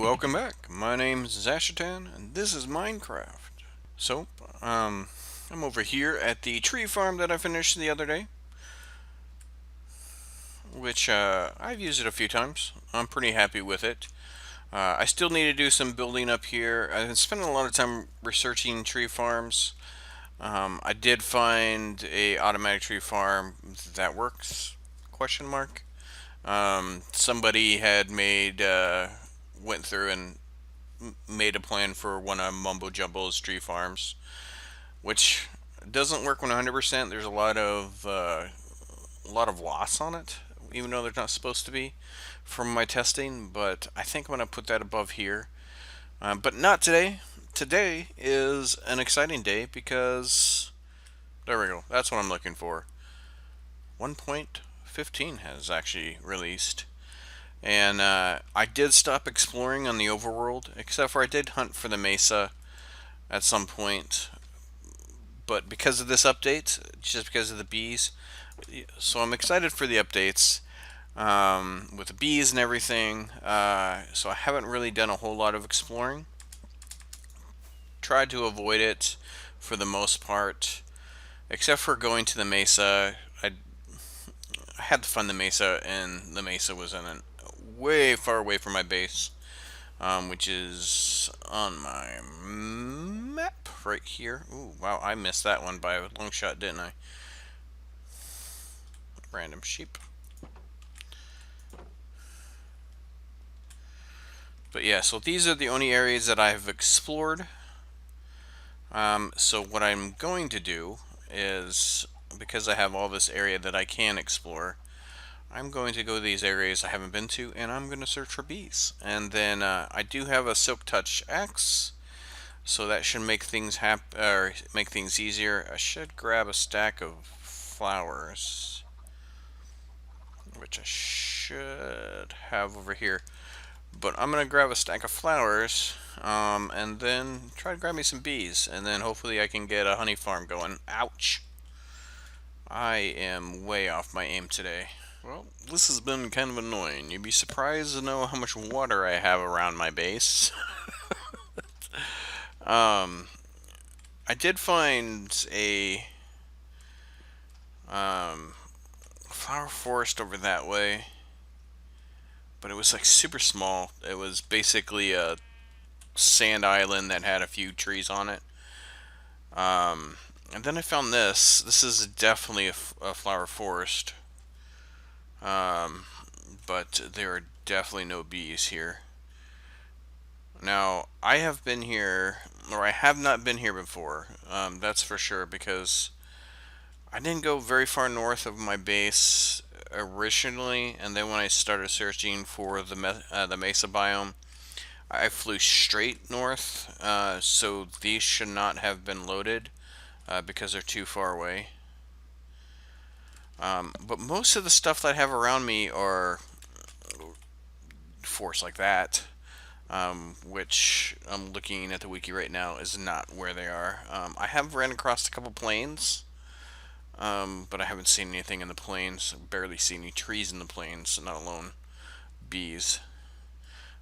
welcome back. My name's Zezashetan, and this is Minecraft. So, I'm over here at the tree farm that I finished the other day, which I've used it a few times. I'm pretty happy with it. I still need to do some building up here. I've been spending a lot of time researching tree farms. I did find a automatic tree farm that works? Question mark. Somebody had went through and made a plan for one of Mumbo Jumbo's tree farms, which doesn't work 100%. There's a lot of loss on it, even though they're not supposed to be, from my testing. But I think I'm gonna put that above here. But not today. Today is an exciting day because there we go. That's what I'm looking for. 1.15 has actually released. And I did stop exploring on the overworld, except for I did hunt for the mesa at some point. But because of this update, just because of the bees, so I'm excited for the updates with the bees and everything. So I haven't really done a whole lot of exploring. Tried to avoid it for the most part, except for going to the mesa. I had to find the mesa, and the mesa was in a way far away from my base, which is on my map right here. Ooh, wow, I missed that one by a long shot, didn't I? Random sheep. But yeah, so these are the only areas that I've explored. So what I'm going to do is, because I have all this area that I can explore, I'm going to go to these areas I haven't been to, and I'm going to search for bees. And then I do have a Silk Touch axe, so that should make things make things easier. I should grab a stack of flowers, which I should have over here. But I'm gonna grab a stack of flowers, and then try to grab me some bees, and then hopefully I can get a honey farm going. Ouch! I am way off my aim today. Well, this has been kind of annoying. You'd be surprised to know how much water I have around my base. um, I did find a flower forest over that way, but it was like super small. It was basically a sand island that had a few trees on it. Um, and then I found this. This is definitely a flower forest, um, but there are definitely no bees here. Now, I have been here, or I have not been here before. That's for sure, because I didn't go very far north of my base originally, and then when I started searching for the mesa biome, I flew straight north. So these should not have been loaded because they're too far away. But most of the stuff that I have around me are forests like that, which I'm looking at the wiki right now is not where they are. I have ran across a couple plains, but I haven't seen anything in the plains. Barely see any trees in the plains, not alone bees.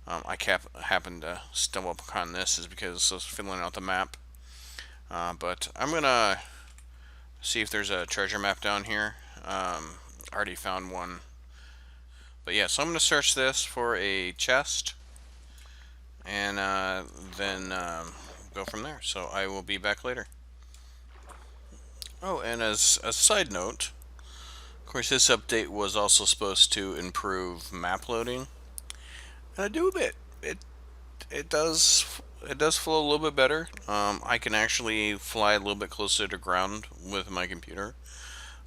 Happened to stumble upon this is because I was filling out the map. But I'm gonna see if there's a treasure map down here. I already found one. But yeah, so I'm gonna search this for a chest, and then go from there. So I will be back later. Oh, and as a side note, of course, this update was also supposed to improve map loading, and I do admit it does flow a little bit better. I can actually fly a little bit closer to ground with my computer.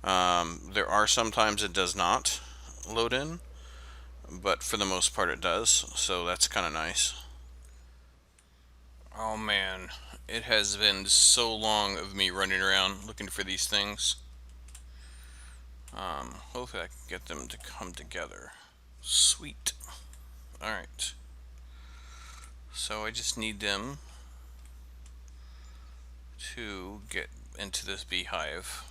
There are sometimes it does not load in, but for the most part it does, so that's kind of nice. Oh man, it has been so long of me running around looking for these things. Hopefully I can get them to come together. Sweet. Alright. So I just need them to get into this beehive.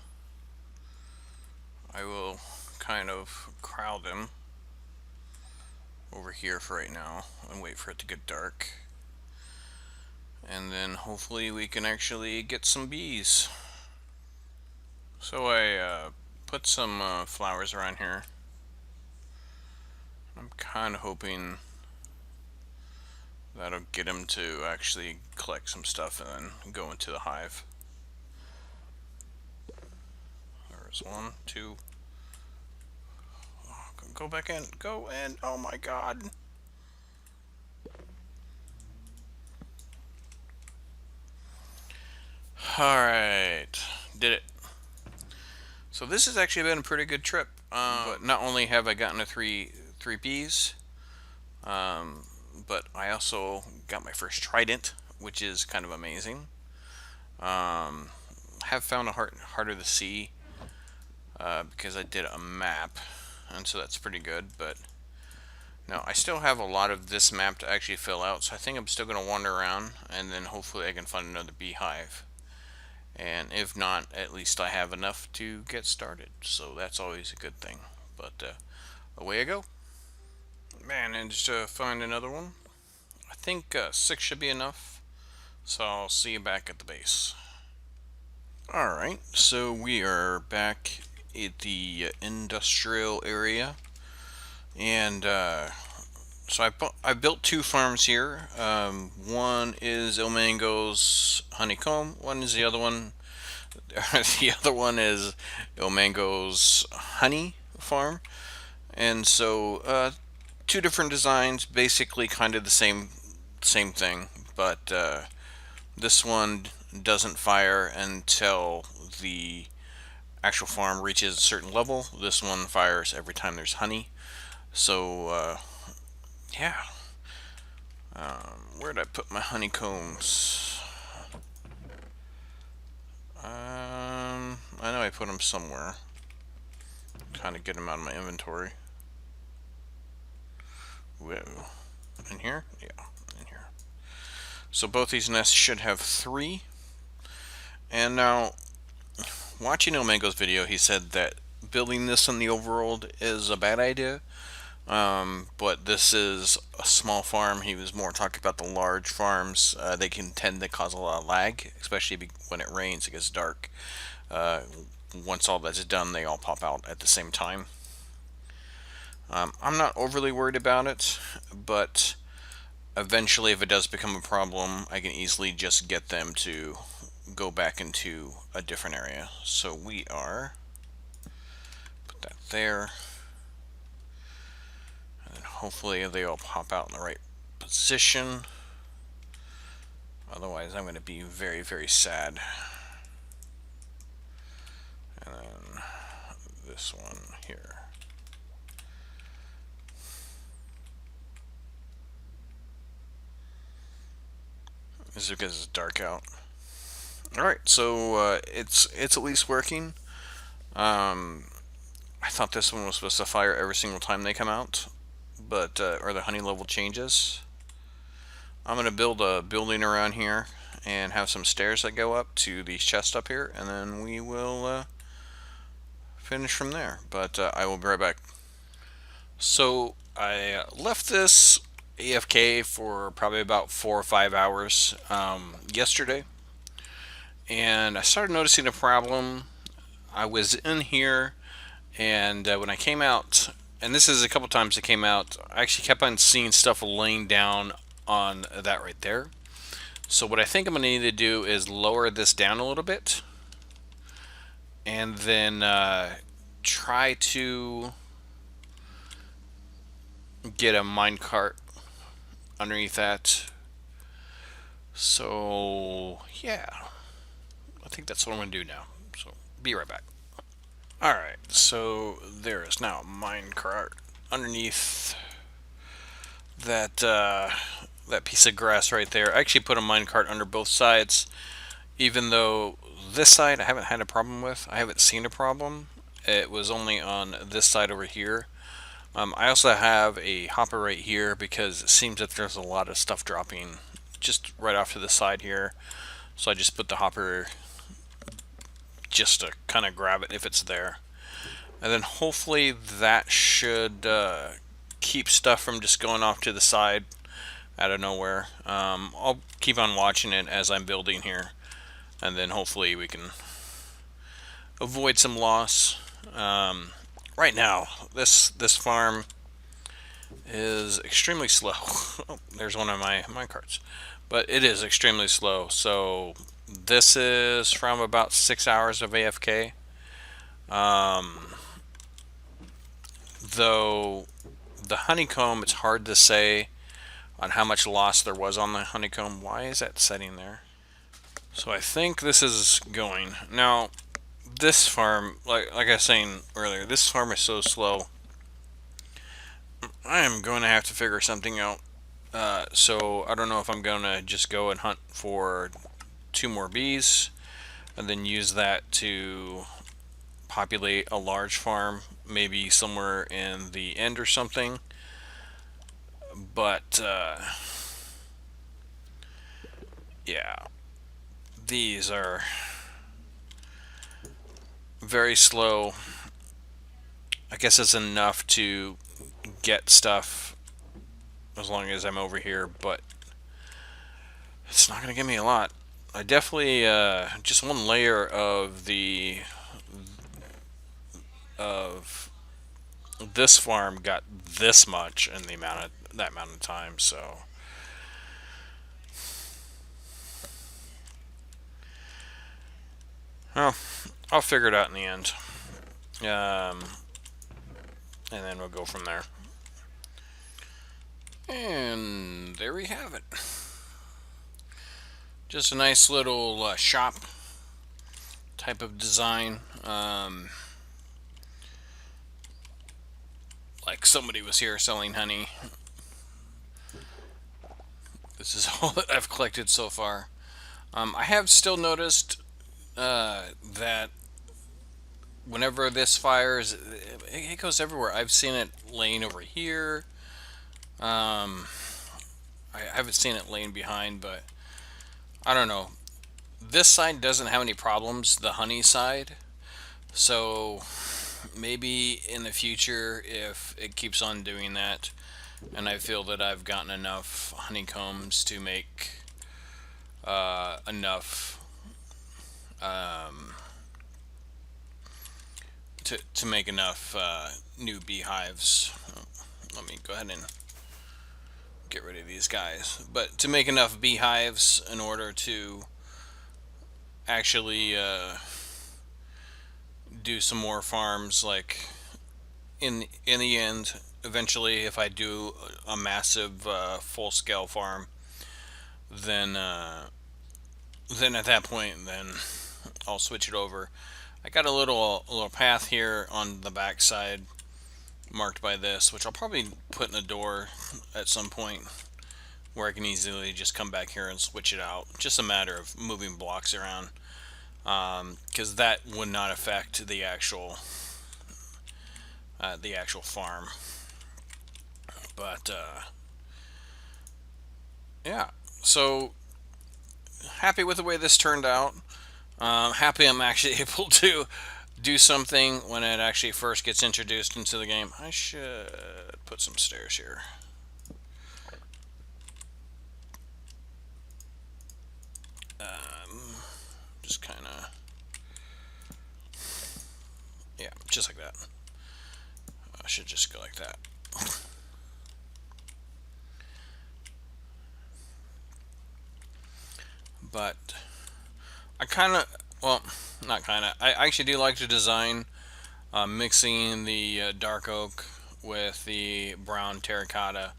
I will kind of crowd them over here for right now and wait for it to get dark. And then hopefully we can actually get some bees. So I put some flowers around here. I'm kind of hoping that'll get them to actually collect some stuff and then go into the hive. There's one, two. Oh, go back in. Go in. Oh my god. Alright. Did it. So this has actually been a pretty good trip. But not only have I gotten three bees, but I also got my first trident, which is kind of amazing. Have found it harder to see because I did a map, and so that's pretty good. But no, I still have a lot of this map to actually fill out, so I think I'm still going to wander around, and then hopefully I can find another beehive. And if not, at least I have enough to get started, so that's always a good thing. But away I go. Managed to find another one. I think 6 should be enough, so I'll see you back at the base. Alright, so we are back at the industrial area, and so I built 2 farms here. One is Ilmango's honeycomb. One is the other one. The other one is Ilmango's honey farm, and so 2 different designs, basically kind of the same thing, but this one doesn't fire until the actual farm reaches a certain level. This one fires every time there's honey. So yeah. Where did I put my honeycombs? I know I put them somewhere. Kind of get them out of my inventory. Whoa. In here? Yeah, in here. So both these nests should have 3. And now, watching Ilmango's video, he said that building this in the overworld is a bad idea. But this is a small farm. He was more talking about the large farms. They can tend to cause a lot of lag, especially when it rains, it gets dark. Once all that's done, they all pop out at the same time. I'm not overly worried about it, but eventually if it does become a problem, I can easily just get them to go back into a different area. So we are, put that there, and then hopefully they all pop out in the right position. Otherwise I'm going to be very, very sad. And then this one here. This is because it's dark out. Alright, so it's at least working. I thought this one was supposed to fire every single time they come out, but or the honey level changes. I'm going to build a building around here and have some stairs that go up to these chests up here, and then we will finish from there. But I will be right back. So I left this AFK for probably about 4 or 5 hours yesterday, and I started noticing a problem. I was in here, and when I came out, and this is a couple times I came out, I actually kept on seeing stuff laying down on that right there. So what I think I'm going to need to do is lower this down a little bit, and then try to get a minecart underneath that. So yeah, I think that's what I'm going to do now. So be right back. Alright, so there is now a minecart underneath that that piece of grass right there. I actually put a minecart under both sides, even though this side I haven't had a problem with. I haven't seen a problem. It was only on this side over here. I also have a hopper right here because it seems that there's a lot of stuff dropping just right off to the side here. So I just put the hopper just to kind of grab it if it's there. And then hopefully that should keep stuff from just going off to the side out of nowhere. I'll keep on watching it as I'm building here, and then hopefully we can avoid some loss. Right now, this farm is extremely slow. Oh, there's one of my cards, but it is extremely slow. So this is from about 6 hours of AFK. Though the honeycomb, it's hard to say on how much loss there was on the honeycomb. Why is that setting there? So I think this is going now. This farm, like I was saying earlier, this farm is so slow. I am going to have to figure something out. So I don't know if I'm going to just go and hunt for 2 more bees and then use that to populate a large farm, maybe somewhere in the end or something. But yeah, these are very slow. I guess it's enough to get stuff as long as I'm over here, but it's not going to give me a lot. I definitely just one layer of of this farm got this much in that amount of time. So well, I'll figure it out in the end, and then we'll go from there. And there we have it. Just a nice little shop type of design. Like somebody was here selling honey. This is all that I've collected so far. I have still noticed that whenever this fires, it goes everywhere. I've seen it laying over here. I haven't seen it laying behind, but I don't know. This side doesn't have any problems, the honey side. So maybe in the future, if it keeps on doing that, and I feel that I've gotten enough honeycombs to make enough to make enough new beehives. Let me go ahead and get rid of these guys. But to make enough beehives in order to actually do some more farms, like in the end, eventually, if I do a massive full scale farm, then at that point, then I'll switch it over. I got a little path here on the back side marked by this, which I'll probably put in a door at some point where I can easily just come back here and switch it out. Just a matter of moving blocks around, because that would not affect the actual farm. But yeah, so happy with the way this turned out. Happy I'm actually able to do something when it actually first gets introduced into the game. I should put some stairs here. Just kind of, yeah, just like that. I should just go like that. But I kind of, well, not kind of, I actually do like to design mixing the dark oak with the brown terracotta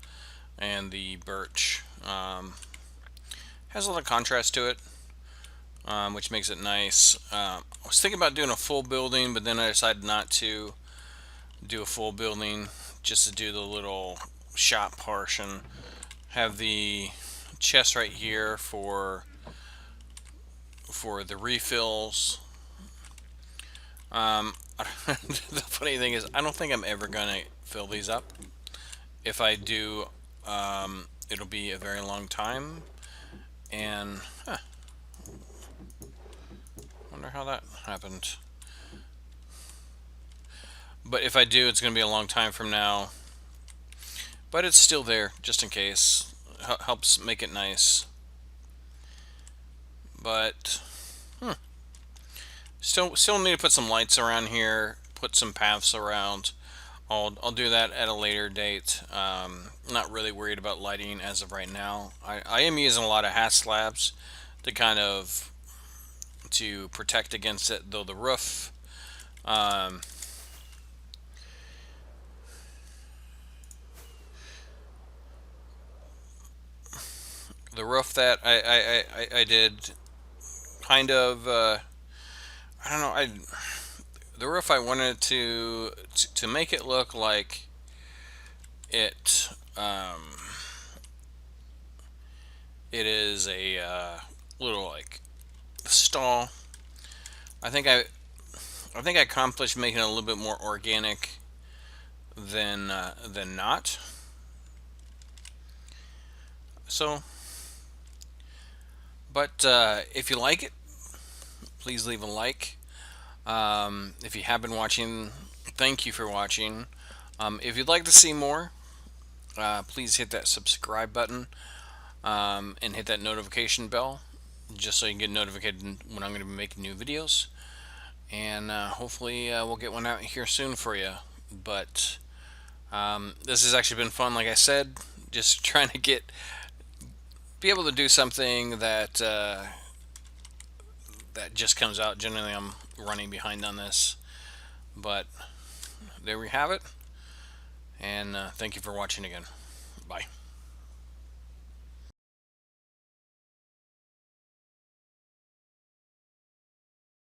and the birch. Has a lot of contrast to it, which makes it nice. I was thinking about doing a full building, but then I decided not to do a full building, just to do the little shop portion. Have the chest right here for the refills. The funny thing is, I don't think I'm ever gonna fill these up. If I do, it'll be a very long time. And wonder how that happened. But if I do, it's gonna be a long time from now. but it's still there just in case. Helps make it nice. But still need to put some lights around here, put some paths around. I'll do that at a later date. Not really worried about lighting as of right now. I am using a lot of hat slabs to kind of to protect against it, though the roof. Um, the roof that I did kind of I don't know, the roof I wanted to make it look like it it is a little like stall. I think I I think I accomplished making it a little bit more organic than not. So, but if you like it, please leave a like. If you have been watching, thank you for watching. If you'd like to see more, please hit that subscribe button and hit that notification bell just so you can get notified when I'm going to be making new videos. And hopefully we'll get one out here soon for you. But this has actually been fun, like I said, just trying to be able to do something that just comes out. Generally, I'm running behind on this, but there we have it. And thank you for watching again. Bye.